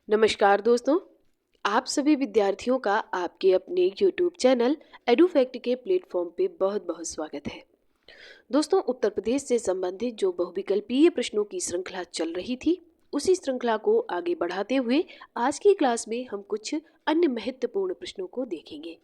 नमस्कार दोस्तों, आप सभी विद्यार्थियों का आपके अपने YouTube चैनल एडुफैक्ट के प्लेटफॉर्म पे बहुत बहुत स्वागत है। दोस्तों, उत्तर प्रदेश से संबंधित जो बहुविकल्पीय प्रश्नों की श्रृंखला चल रही थी, उसी श्रृंखला को आगे बढ़ाते हुए आज की क्लास में हम कुछ अन्य महत्वपूर्ण प्रश्नों को देखेंगे।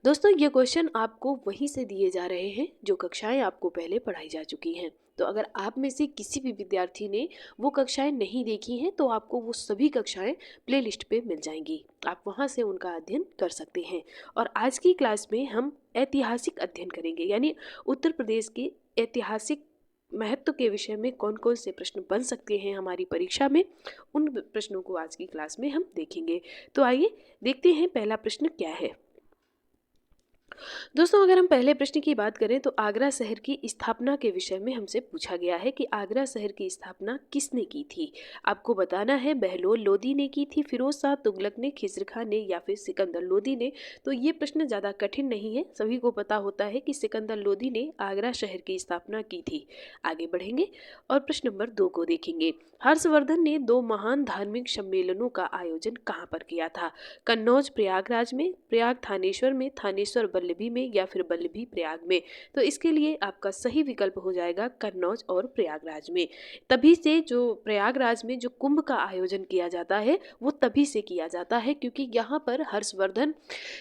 दोस्तों, ये क्वेश्चन आपको वहीं से दिए जा रहे हैं जो कक्षाएं आपको पहले पढ़ाई जा चुकी हैं। तो अगर आप में से किसी भी विद्यार्थी ने वो कक्षाएं नहीं देखी हैं तो आपको वो सभी कक्षाएं प्लेलिस्ट पे मिल जाएंगी, आप वहां से उनका अध्ययन कर सकते हैं। और आज की क्लास में हम ऐतिहासिक अध्ययन करेंगे, यानी उत्तर प्रदेश के ऐतिहासिक महत्व के विषय में कौन कौन से प्रश्न बन सकते हैं हमारी परीक्षा में, उन प्रश्नों को आज की क्लास में हम देखेंगे। तो आइए देखते हैं पहला प्रश्न क्या है। दोस्तों, अगर हम पहले प्रश्न की बात करें तो आगरा शहर की स्थापना के विषय में हमसे पूछा गया है कि आगरा शहर की स्थापना किसने की थी। आपको बताना है बहलोल लोदी ने की थी, फिरोज शाह तुगलक ने, खिजर खां ने या फिर सिकंदर लोदी ने। तो ये प्रश्न ज़्यादा कठिन नहीं है, सभी को पता होता है कि सिकंदर लोदी ने आगरा शहर की स्थापना की थी। आगे बढ़ेंगे और प्रश्न नंबर 2 को देखेंगे। हर्षवर्धन ने 2 महान धार्मिक सम्मेलनों का आयोजन कहाँ पर किया था। कन्नौज प्रयागराज में, प्रयाग थानेश्वर में, थानेश्वर बल्लभी में या फिर बल्लभी प्रयाग में। तो इसके लिए आपका सही विकल्प हो जाएगा कन्नौज और प्रयागराज में। तभी से जो प्रयागराज में जो कुंभ का आयोजन किया जाता है वो तभी से किया जाता है, क्योंकि यहाँ पर हर्षवर्धन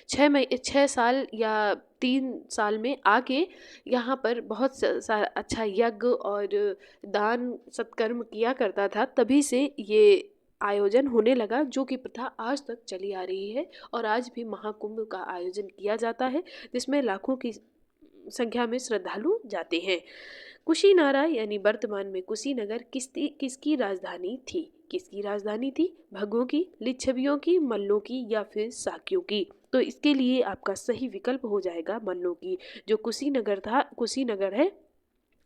6 साल या 3 साल में आके यहाँ पर बहुत अच्छा यज्ञ और दान सत्कर्म किया करता था। तभी से ये आयोजन होने लगा, जो कि प्रथा आज तक चली आ रही है और आज भी महाकुंभ का आयोजन किया जाता है, जिसमें लाखों की संख्या में श्रद्धालु जाते हैं। कुशीनारा यानी वर्तमान में कुशीनगर किसकी राजधानी थी। किसकी राजधानी थी? भगों की, लिच्छवियों की, मल्लों की या फिर साक्यों की। तो इसके लिए आपका सही विकल्प हो जाएगा मल्लों की। जो कुशीनगर है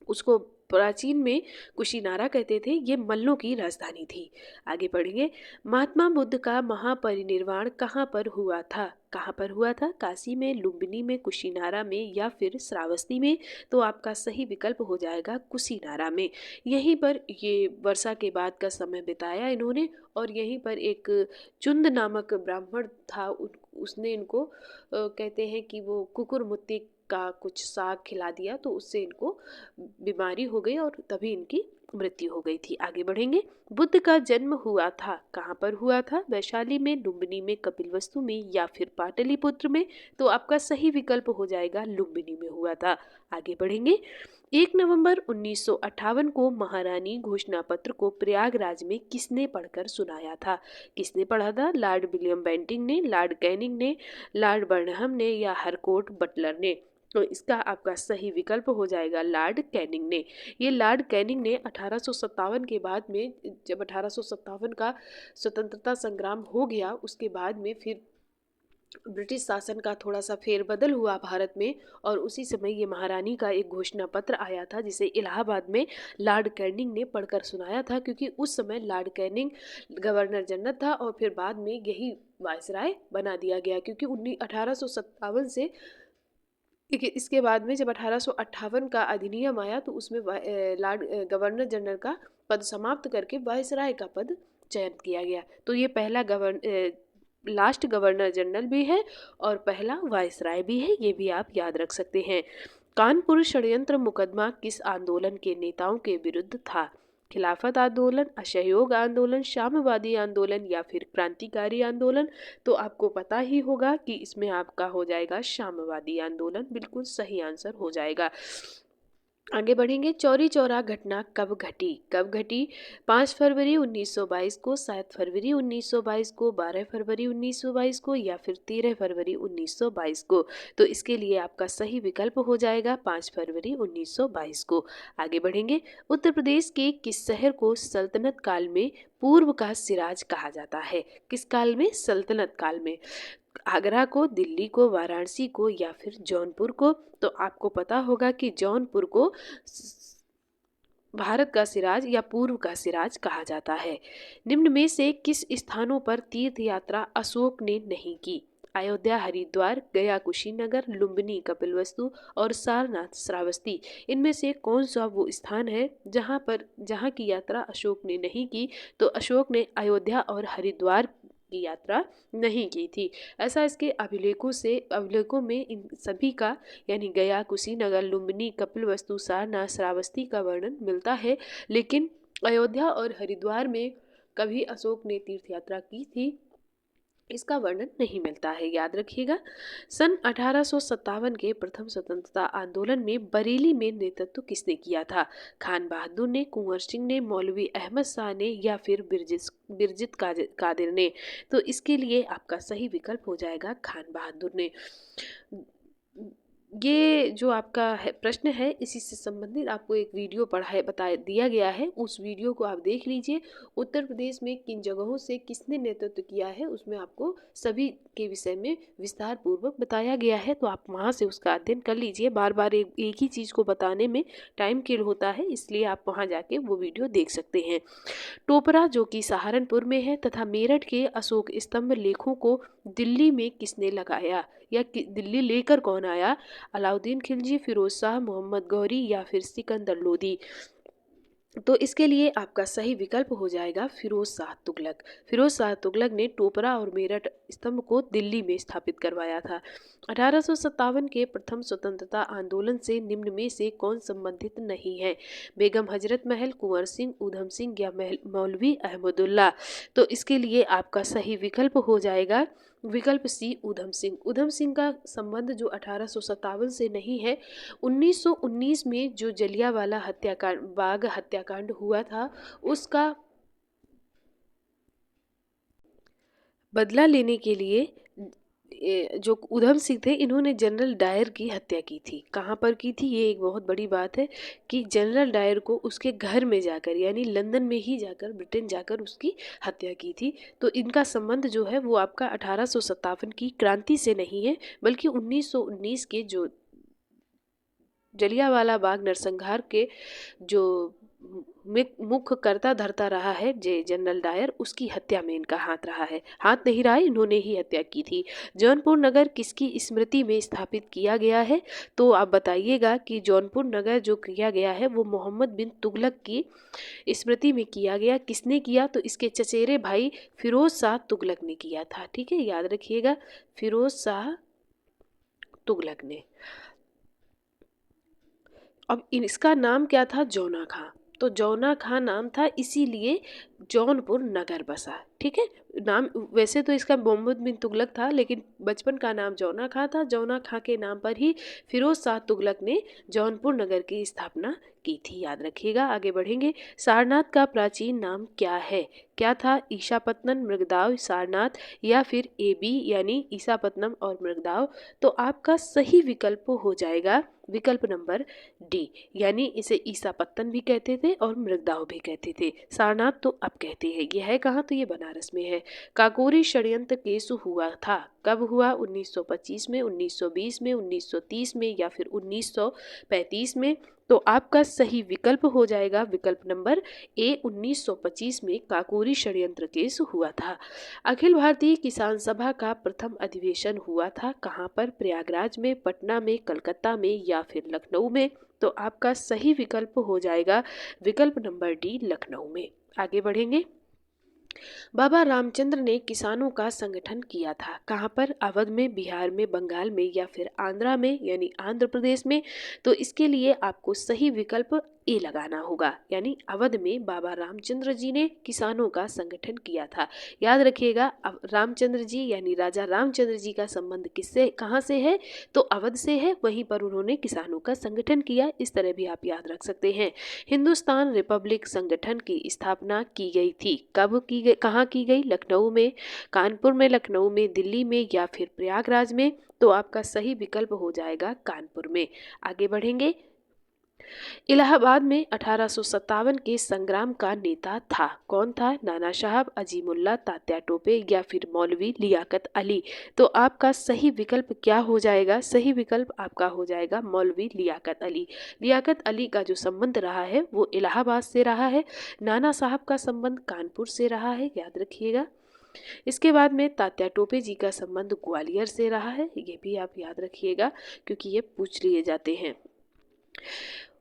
उसको प्राचीन में कुशीनारा कहते थे, ये मल्लों की राजधानी थी। आगे बढ़ेंगे। महात्मा बुद्ध का महापरिनिर्वाण कहाँ पर हुआ था। कहाँ पर हुआ था? काशी में, लुम्बिनी में, कुशीनारा में या फिर श्रावस्ती में। तो आपका सही विकल्प हो जाएगा कुशीनारा में। यहीं पर ये वर्षा के बाद का समय बिताया इन्होंने और यहीं पर एक चुंद नामक ब्राह्मण था, उसने इनको कहते हैं कि वो कुकुरमुत्ती का कुछ साग खिला दिया, तो उससे इनको बीमारी हो गई और तभी इनकी मृत्यु हो गई थी। आगे बढ़ेंगे। बुद्ध का जन्म हुआ था कहाँ पर हुआ था? वैशाली में, लुम्बिनी में, कपिलवस्तु में या फिर पाटलिपुत्र में। तो आपका सही विकल्प हो जाएगा लुम्बिनी में हुआ था। आगे बढ़ेंगे। 1 नवंबर 1958 को महारानी घोषणा पत्र को प्रयागराज में किसने पढ़कर सुनाया था। किसने पढ़ा था? लॉर्ड विलियम बेंटिंक ने, लॉर्ड कैनिंग ने, लॉर्ड बर्नहम ने या हरकोट बटलर ने। तो इसका आपका सही विकल्प हो जाएगा लॉर्ड कैनिंग ने। ये लॉर्ड कैनिंग ने 1857 के बाद में, जब 1857 का स्वतंत्रता संग्राम हो गया, उसके बाद में फिर ब्रिटिश शासन का थोड़ा सा फेरबदल हुआ भारत में और उसी समय ये महारानी का एक घोषणा पत्र आया था, जिसे इलाहाबाद में लॉर्ड कैनिंग ने पढ़कर सुनाया था, क्योंकि उस समय लॉर्ड कैनिंग गवर्नर जनरल था और फिर बाद में यही वायसराय बना दिया गया, क्योंकि 1857 से इसके बाद में जब 1858 का अधिनियम आया तो उसमें लॉर्ड गवर्नर जनरल का पद समाप्त करके वायसराय का पद चयन किया गया। तो ये पहला लास्ट गवर्नर जनरल भी है और पहला वायसराय भी है, ये भी आप याद रख सकते हैं। कानपुर षड्यंत्र मुकदमा किस आंदोलन के नेताओं के विरुद्ध था? खिलाफत आंदोलन, असहयोग आंदोलन, साम्यवादी आंदोलन या फिर क्रांतिकारी आंदोलन। तो आपको पता ही होगा कि इसमें आपका हो जाएगा साम्यवादी आंदोलन, बिल्कुल सही आंसर हो जाएगा। आगे बढ़ेंगे। चौरी चौरा घटना कब घटी? कब घटी? 5 फरवरी 1922 को, 7 फरवरी 1922 को, 12 फरवरी 1922 को या फिर 13 फरवरी 1922 को। तो इसके लिए आपका सही विकल्प हो जाएगा 5 फरवरी 1922 को। आगे बढ़ेंगे। उत्तर प्रदेश के किस शहर को सल्तनत काल में पूर्व का सिराज कहा जाता है? किस काल में? सल्तनत काल में। आगरा को, दिल्ली को, वाराणसी को या फिर जौनपुर को। तो आपको पता होगा कि जौनपुर को भारत का सिराज या पूर्व का सिराज कहा जाता है। निम्न में से किस स्थानों पर तीर्थ यात्रा अशोक ने नहीं की? अयोध्या हरिद्वार, गया कुशीनगर, लुम्बिनी कपिलवस्तु और सारनाथ श्रावस्ती, इनमें से कौन सा वो स्थान है जहाँ की यात्रा अशोक ने नहीं की? तो अशोक ने अयोध्या और हरिद्वार की यात्रा नहीं की थी। ऐसा इसके अभिलेखों में इन सभी का यानी गया, कुशीनगर, लुम्बिनी, कपिलवस्तु, सारनाथ, श्रावस्ती का वर्णन मिलता है, लेकिन अयोध्या और हरिद्वार में कभी अशोक ने तीर्थ यात्रा की थी इसका वर्णन नहीं मिलता है, याद रखिएगा। सन 1857 के प्रथम स्वतंत्रता आंदोलन में बरेली में नेतृत्व किसने किया था? खान बहादुर ने, कुंवर सिंह ने, मौलवी अहमद शाह ने या फिर बिरजित कादिर ने? तो इसके लिए आपका सही विकल्प हो जाएगा खान बहादुर ने। ये जो आपका प्रश्न है इसी से संबंधित आपको एक वीडियो बता दिया गया है, उस वीडियो को आप देख लीजिए। उत्तर प्रदेश में किन जगहों से किसने नेतृत्व किया है उसमें आपको सभी के विषय में विस्तार पूर्वक बताया गया है, तो आप वहाँ से उसका अध्ययन कर लीजिए। बार बार एक ही चीज़ को बताने में टाइम किल होता है, इसलिए आप वहाँ जाके वो वीडियो देख सकते हैं। टोपरा जो कि सहारनपुर में है तथा मेरठ के अशोक स्तंभ लेखों को दिल्ली में किसने लगाया या दिल्ली लेकर कौन आया? अलाउद्दीन खिलजी, फिरोज शाह, मोहम्मद गौरी या फिर सिकंदर लोदी? तो इसके लिए आपका सही विकल्प हो जाएगा फिरोज शाह तुगलक। फिरोज शाह तुगलक ने टोपरा और मेरठ स्तंभ को दिल्ली में स्थापित करवाया था। 1857 के प्रथम स्वतंत्रता आंदोलन से निम्न में से कौन संबंधित नहीं है? बेगम हजरत महल, कुंवर सिंह, ऊधम सिंह या मौलवी अहमदुल्ला? तो इसके लिए आपका सही विकल्प हो जाएगा विकल्प सी, ऊधम सिंह। ऊधम सिंह का संबंध जो 1857 से नहीं है, 1919 में जो जलियांवाला बाग हत्याकांड हुआ था उसका बदला लेने के लिए जो ऊधम सिंह थे इन्होंने जनरल डायर की हत्या की थी। कहाँ पर की थी? ये एक बहुत बड़ी बात है कि जनरल डायर को उसके घर में जाकर यानी लंदन में ही जाकर, ब्रिटेन जाकर उसकी हत्या की थी। तो इनका संबंध जो है वो आपका 1857 की क्रांति से नहीं है, बल्कि 1919 के जो जलियांवाला बाग नरसंहार के जो मुख्य करता धरता रहा है जनरल डायर, उसकी हत्या में इनका हाथ रहा है। हाथ नहीं रहा है, इन्होंने ही हत्या की थी। जौनपुर नगर किसकी स्मृति में स्थापित किया गया है? तो आप बताइएगा कि जौनपुर नगर जो किया गया है वो मोहम्मद बिन तुगलक की स्मृति में किया गया। किसने किया? तो इसके चचेरे भाई फिरोज शाह तुगलक ने किया था। ठीक है, याद रखिएगा, फिरोज शाह तुगलक ने। अब इसका नाम क्या था? जौना खां। तो जौना खां नाम था, इसीलिए जौनपुर नगर बसा। ठीक है, नाम वैसे तो इसका मोहम्मद बिन तुगलक था, लेकिन बचपन का नाम जौना खां था। जौना खां के नाम पर ही फिरोज शाह तुगलक ने जौनपुर नगर की स्थापना की थी, याद रखिएगा। आगे बढ़ेंगे। सारनाथ का प्राचीन नाम क्या है? क्या था? ईशापत्तनम, मृगदाव, सारनाथ या फिर AB यानी ईसापत्तनम और मृगदाव? तो आपका सही विकल्प हो जाएगा विकल्प नंबर डी, यानी इसे ईसापत्तन भी कहते थे और मृगदाव भी कहते थे। सारनाथ तो अब कहते हैं। ये है कहाँ? तो ये बनारस में है। काकोरी षड्यंत्र केस हुआ था, कब हुआ? 1925 में, 1920 में, 1930 में या फिर 1935 में? तो आपका सही विकल्प हो जाएगा विकल्प नंबर ए, 1925 में काकोरी षड्यंत्र केस हुआ था। अखिल भारतीय किसान सभा का प्रथम अधिवेशन हुआ था कहाँ पर? प्रयागराज में, पटना में, कलकत्ता में या फिर लखनऊ में? तो आपका सही विकल्प हो जाएगा विकल्प नंबर डी, लखनऊ में। आगे बढ़ेंगे। बाबा रामचंद्र ने किसानों का संगठन किया था कहाँ पर? अवध में, बिहार में, बंगाल में या फिर आंध्रा में यानी आंध्र प्रदेश में? तो इसके लिए आपको सही विकल्प ए लगाना होगा, यानी अवध में बाबा रामचंद्र जी ने किसानों का संगठन किया था। याद रखिएगा, रामचंद्र जी यानी राजा रामचंद्र जी का संबंध किससे, कहाँ से है? तो अवध से है, वहीं पर उन्होंने किसानों का संगठन किया। इस तरह भी आप याद रख सकते हैं। हिंदुस्तान रिपब्लिक संगठन की स्थापना की गई थी, कब की गई, कहाँ की गई? लखनऊ में, कानपुर में, लखनऊ में, दिल्ली में या फिर प्रयागराज में? तो आपका सही विकल्प हो जाएगा कानपुर में। आगे बढ़ेंगे। इलाहाबाद में 1857 के संग्राम का नेता था, कौन था? नाना साहब, अजीमुल्ला, तात्या टोपे या फिर मौलवी लियाकत अली? तो आपका सही विकल्प क्या हो जाएगा? सही विकल्प आपका हो जाएगा मौलवी लियाकत अली। लियाकत अली का जो संबंध रहा है वो इलाहाबाद से रहा है। नाना साहब का संबंध कानपुर से रहा है, याद रखिएगा। इसके बाद में तात्या टोपे जी का संबंध ग्वालियर से रहा है, ये भी आप याद रखिएगा क्योंकि ये पूछ लिए जाते हैं।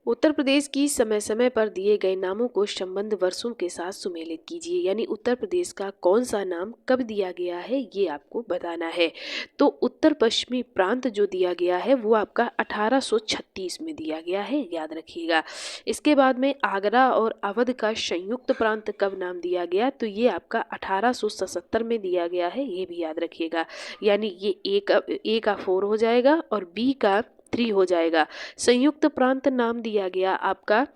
उत्तर प्रदेश की समय समय पर दिए गए नामों को संबंध वर्षों के साथ सुमेलित कीजिए, यानी उत्तर प्रदेश का कौन सा नाम कब दिया गया है ये आपको बताना है। तो उत्तर पश्चिमी प्रांत जो दिया गया है वो आपका 1836 में दिया गया है, याद रखिएगा। इसके बाद में आगरा और अवध का संयुक्त प्रांत कब नाम दिया गया, तो ये आपका 1877 में दिया गया है, ये भी याद रखिएगा। यानी ये ए का 4 हो जाएगा और बी का 3 हो जाएगा। संयुक्त प्रांत नाम दिया गया आपका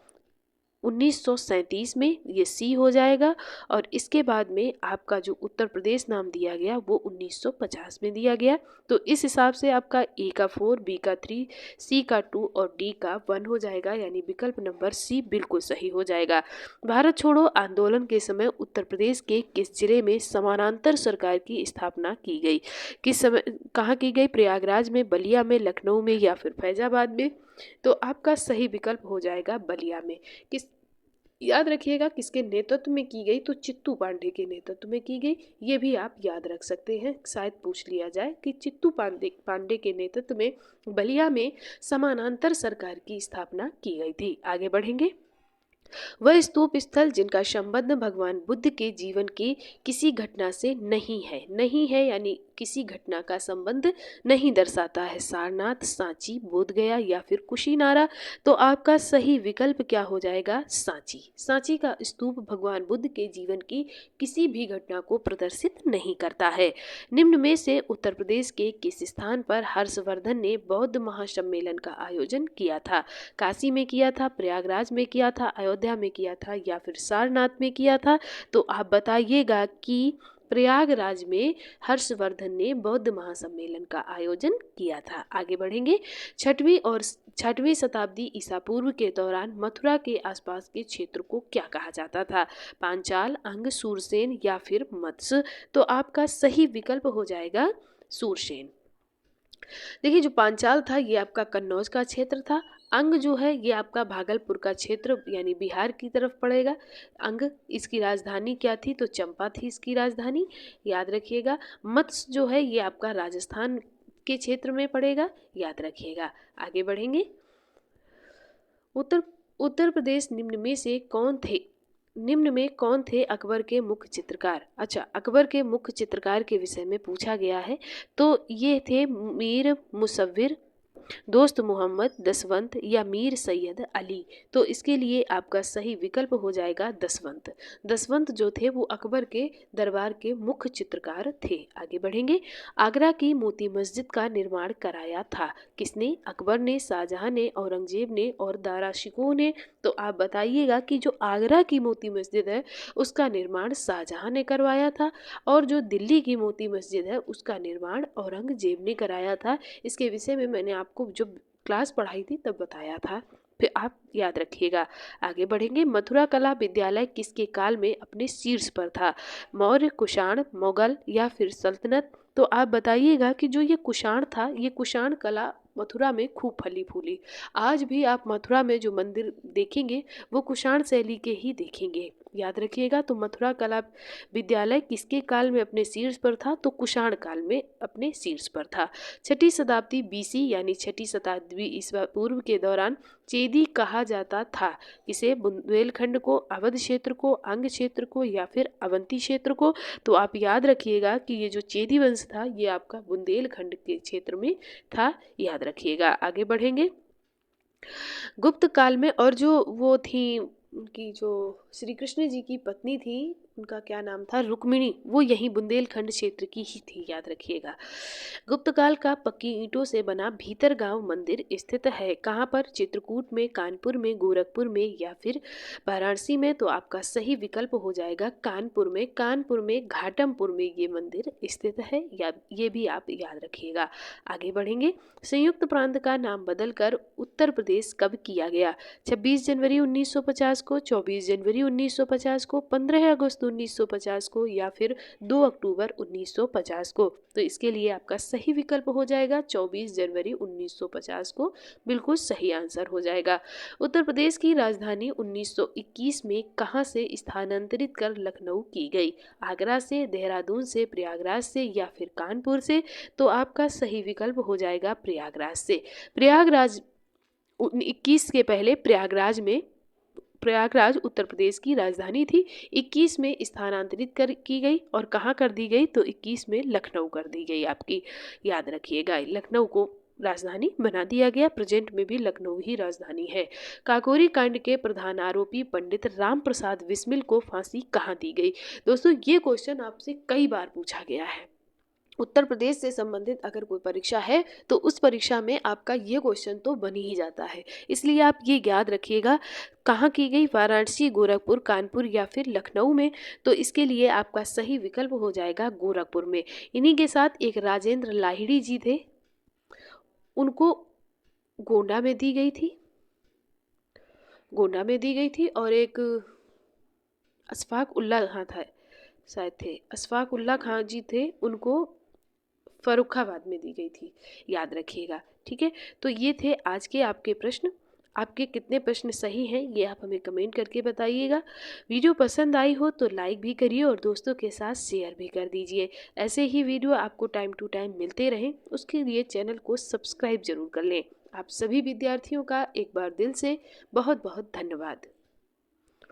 1937 में, ये सी हो जाएगा। और इसके बाद में आपका जो उत्तर प्रदेश नाम दिया गया वो 1950 में दिया गया। तो इस हिसाब से आपका ए का 4, बी का 3, सी का 2 और डी का 1 हो जाएगा, यानी विकल्प नंबर सी बिल्कुल सही हो जाएगा। भारत छोड़ो आंदोलन के समय उत्तर प्रदेश के किस जिले में समानांतर सरकार की स्थापना की गई? किस समय, कहाँ की गई? प्रयागराज में, बलिया में, लखनऊ में या फिर फैजाबाद में? तो आपका सही विकल्प हो जाएगा बलिया में। किस, याद रखिएगा किसके नेतृत्व में की गई, तो चित्तू पांडे के नेतृत्व में की गई, ये भी आप याद रख सकते हैं, शायद पूछ लिया जाए कि चित्तू पांडे के नेतृत्व में बलिया में समानांतर सरकार की स्थापना की गई थी। आगे बढ़ेंगे। वह स्तूप स्थल जिनका संबंध भगवान बुद्ध के जीवन की किसी घटना से नहीं है यानी किसी घटना का संबंध नहीं दर्शाता है, सारनाथ, सांची, बोधगया या फिर कुशीनारा? तो आपका सही विकल्प क्या हो जाएगा? सांची। सांची का स्तूप भगवान बुद्ध के जीवन की किसी भी घटना को प्रदर्शित नहीं करता है। निम्न में से उत्तर प्रदेश के किस स्थान पर हर्षवर्धन ने बौद्ध महासम्मेलन का आयोजन किया था? काशी में किया था, प्रयागराज में किया था, अयोध्या में किया था या फिर सारनाथ में किया था? तो आप बताइएगा कि प्रयागराज में हर्षवर्धन ने बौद्ध महासम्मेलन का आयोजन किया था। आगे बढ़ेंगे। छठवीं शताब्दी ईसा पूर्व के दौरान मथुरा के आसपास के क्षेत्र को क्या कहा जाता था? पांचाल, अंग, सूरसेन या फिर मत्स्य? तो आपका सही विकल्प हो जाएगा सूरसेन। देखिए जो पांचाल था ये आपका कन्नौज का क्षेत्र था। अंग जो है ये आपका भागलपुर का क्षेत्र यानी बिहार की तरफ पड़ेगा। अंग, इसकी राजधानी क्या थी? तो चंपा थी इसकी राजधानी, याद रखिएगा। मत्स्य जो है ये आपका राजस्थान के क्षेत्र में पड़ेगा, याद रखिएगा। आगे बढ़ेंगे। उत्तर प्रदेश निम्न में कौन थे अकबर के मुख्य चित्रकार? अच्छा, अकबर के मुख्य चित्रकार के विषय में पूछा गया है, तो ये थे मीर मुसव्विर, दोस्त मोहम्मद, दसवंत या मीर सैयद अली? तो इसके लिए आपका सही विकल्प हो जाएगा दसवंत। दसवंत जो थे वो अकबर के दरबार के मुख्य चित्रकार थे। आगे बढ़ेंगे। आगरा की मोती मस्जिद का निर्माण कराया था किसने? अकबर ने, शाहजहां ने, औरंगजेब ने और दारा शिकोह ने? तो आप बताइएगा कि जो आगरा की मोती मस्जिद है उसका निर्माण शाहजहां ने करवाया था और जो दिल्ली की मोती मस्जिद है उसका निर्माण औरंगजेब ने कराया था। इसके विषय में मैंने आपको जो क्लास पढ़ाई थी तब बताया था, फिर आप याद रखिएगा। आगे बढ़ेंगे। मथुरा कला विद्यालय किसके काल में अपने शीर्ष पर था? मौर्य, कुषाण, मुगल या फिर सल्तनत? तो आप बताइएगा कि जो ये कुषाण था, ये कुषाण कला मथुरा में खूब फली फूली। आज भी आप मथुरा में जो मंदिर देखेंगे वो कुषाण शैली के ही देखेंगे, याद रखिएगा। तो मथुरा कला विद्यालय किसके काल में अपने शीर्ष पर था? तो कुषाण काल में अपने शीर्ष पर था। छठी शताब्दी बीसी यानी छठी शताब्दी ईसा पूर्व के दौरान चेदी कहा जाता था किसे? बुंदेलखंड को, अवध क्षेत्र को, अंग क्षेत्र को या फिर अवंती क्षेत्र को? तो आप याद रखिएगा कि ये जो चेदी वंश था ये आपका बुंदेलखंड के क्षेत्र में था, याद रखिएगा। आगे बढ़ेंगे। गुप्त काल में और जो वो थी उनकी जो श्री कृष्ण जी की पत्नी थी उनका क्या नाम था? रुक्मिणी, वो यही बुंदेलखंड क्षेत्र की ही थी, याद रखिएगा। गुप्त काल का पक्की ईंटों से बना भीतर गांव मंदिर स्थित है कहाँ पर? चित्रकूट में, कानपुर में, गोरखपुर में या फिर वाराणसी में? तो आपका सही विकल्प हो जाएगा कानपुर में। कानपुर में घाटमपुर में ये मंदिर स्थित है, ये भी आप याद रखिएगा। आगे बढ़ेंगे। संयुक्त प्रांत का नाम बदलकर उत्तर प्रदेश कब किया गया? 26 जनवरी 1950 को, 24 जनवरी 1950 को, 15 अगस्त 1950 को या फिर 2 अक्टूबर 1950 को। तो इसके लिए आपका सही विकल्प हो जाएगा 24 जनवरी 1950 को, बिल्कुल सही आंसर हो जाएगा। उत्तर प्रदेश की राजधानी 1921 में कहाँ से स्थानांतरित कर लखनऊ की गई? आगरा से, देहरादून से, प्रयागराज से या फिर कानपुर से? तो आपका सही विकल्प हो जाएगा प्रयागराज से। प्रयागराज 21 के पहले प्रयागराज उत्तर प्रदेश की राजधानी थी। 21 में स्थानांतरित की गई और कहाँ कर दी गई? तो 21 में लखनऊ कर दी गई आपकी। याद रखिएगा, लखनऊ को राजधानी बना दिया गया। प्रेजेंट में भी लखनऊ ही राजधानी है। काकोरी कांड के प्रधान आरोपी पंडित राम प्रसाद बिस्मिल को फांसी कहाँ दी गई? दोस्तों ये क्वेश्चन आपसे कई बार पूछा गया है। उत्तर प्रदेश से संबंधित अगर कोई परीक्षा है तो उस परीक्षा में आपका ये क्वेश्चन तो बन ही जाता है, इसलिए आप ये याद रखिएगा। कहाँ की गई? वाराणसी, गोरखपुर, कानपुर या फिर लखनऊ में? तो इसके लिए आपका सही विकल्प हो जाएगा गोरखपुर में। इन्हीं के साथ एक राजेंद्र लाहिड़ी जी थे, उनको गोंडा में दी गई थी और एक अशफाक उल्ला खां था, शायद थे अशफाक उल्ला खां जी थे, उनको फर्रुखाबाद में दी गई थी। याद रखिएगा, ठीक है। तो ये थे आज के आपके प्रश्न। आपके कितने प्रश्न सही हैं ये आप हमें कमेंट करके बताइएगा। वीडियो पसंद आई हो तो लाइक भी करिए और दोस्तों के साथ शेयर भी कर दीजिए। ऐसे ही वीडियो आपको टाइम टू टाइम मिलते रहें, उसके लिए चैनल को सब्सक्राइब जरूर कर लें। आप सभी विद्यार्थियों का एक बार दिल से बहुत बहुत धन्यवाद।